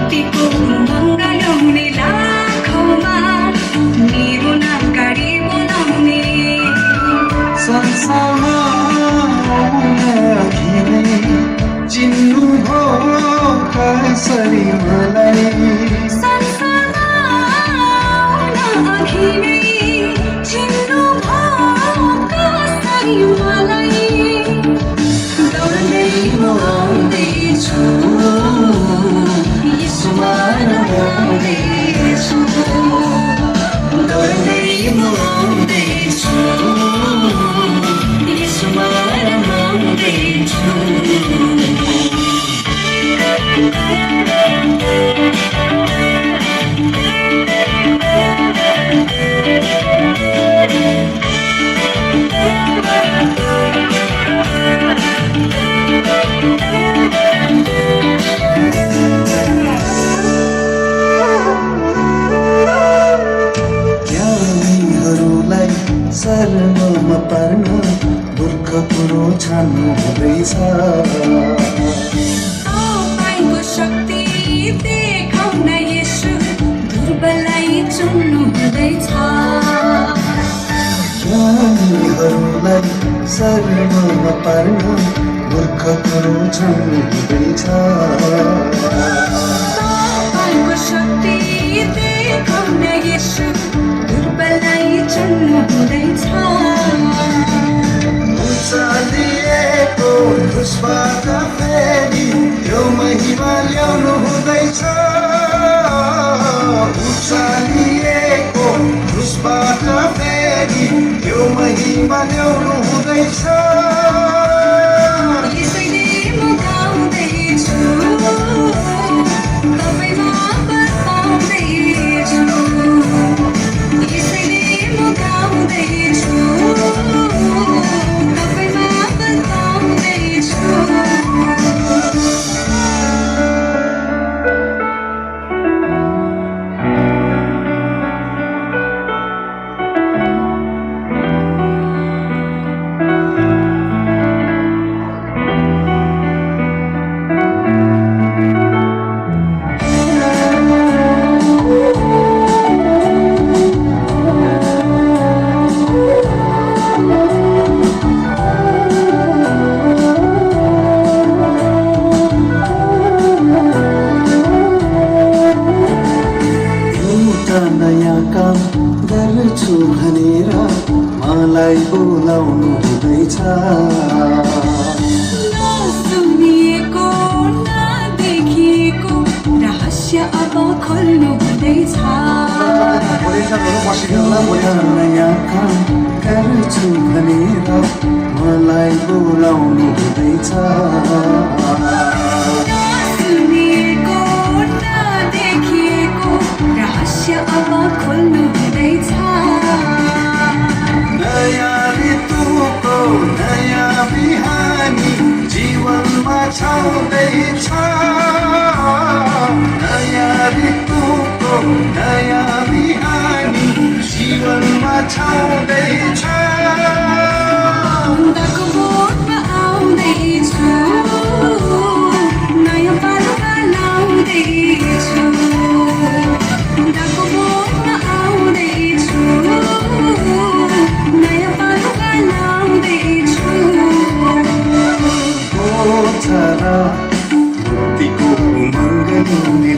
मुक्तिको उमङ्ग ल्याउने लाखौँमा मेरो नाम गाडी बोलाउने संसारमा अघि नै चिन्नुभयो कसरी मलाई संसारमा अघि नै चिन्नुभयो कसरी मलाई दौड्दै म आउँदैछु यीशुमा आउँदैछु दौड्दै म आउँदैछु यीशुमा आउँदैछु शरणमा पर्न मूर्ख कुरो छान्नु हुँदैछ तपाईको शक्ति देखाउन येशू दुर्बललाई चुन्नु हुँदैछ ज्ञानीहरूलाई शरणमा पर्न मूर्ख कुरो छान्नु हुँदैछ तपाईको शक्ति देखाउन येशू दुर्बललाई चुन्नु हुँदैछ उचालिएको क्रुसबाट फेरि यो महिमा ल्याउनु हुँदैछ उचालिएको क्रुसबाट फेरि यो महिमा ल्याउनु हुँदैछ यसैले म गाउँदैछु तपाईँमा बताउँदैछु यसैले म गाउँदैछु तपाईँमा बताउँदैछु नयाँ काम गर्छु भनेर मलाई बोलाउनु हुँदैछ नसुनिएको नदेखिएको रहस्य अब खोल्नु हुँदैछ नयाँ काम गर्छु भनेर मलाई बोलाउनु हुँदैछ नसुनिएको नदेखिएको रहस्य अब खोल्नु हुँदैछ नयाँ ऋतुको नयाँ बिहानी जीवनमा छाउँदैछ नयाँ ऋतुको नयाँ बिहानी जीवनमा छाउँदैछ अन्धको बोटमा आउँदैछु नयाँ पालुवा लाउँदैछु अन्धको बोटमा आउँदैछु नयाँ पालुवा लाउँदैछु मुक्तिको उमङ्ग ल्याउने